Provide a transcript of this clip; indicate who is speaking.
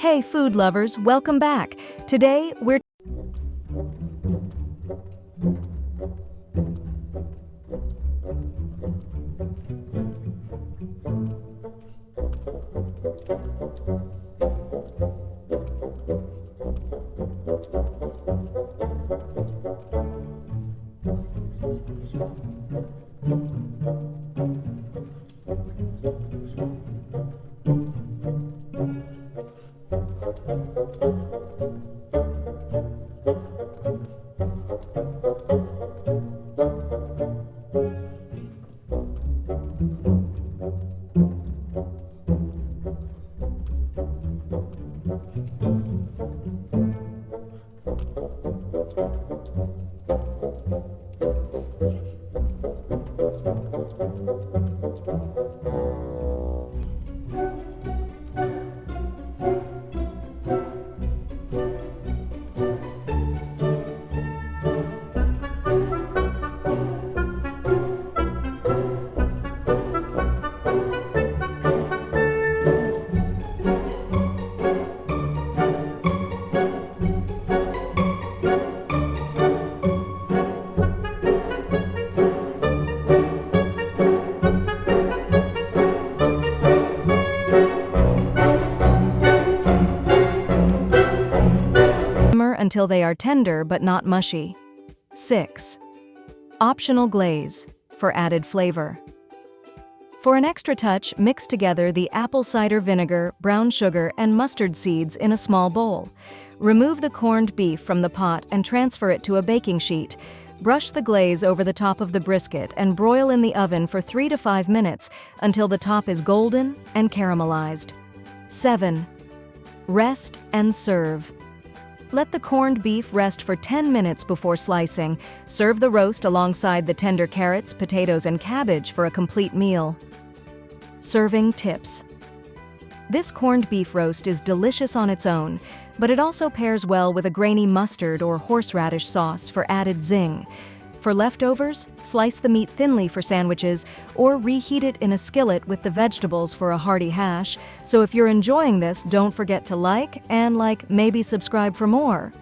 Speaker 1: Hey food lovers, welcome back. Today we're simmer until they are tender but not mushy. 6. Optional glaze for added flavor. For an extra touch, mix together the apple cider vinegar, brown sugar, and mustard seeds in a small bowl. Remove the corned beef from the pot and transfer it to a baking sheet. Brush the glaze over the top of the brisket and broil in the oven for 3 to 5 minutes until the top is golden and caramelized. 7. Rest and serve. Let the corned beef rest for 10 minutes before slicing. Serve the roast alongside the tender carrots, potatoes, and cabbage for a complete meal. Serving tips. This corned beef roast is delicious on its own, but it also pairs well with a grainy mustard or horseradish sauce for added zing. For leftovers, slice the meat thinly for sandwiches or reheat it in a skillet with the vegetables for a hearty hash. So if you're enjoying this, don't forget to like and maybe subscribe for more.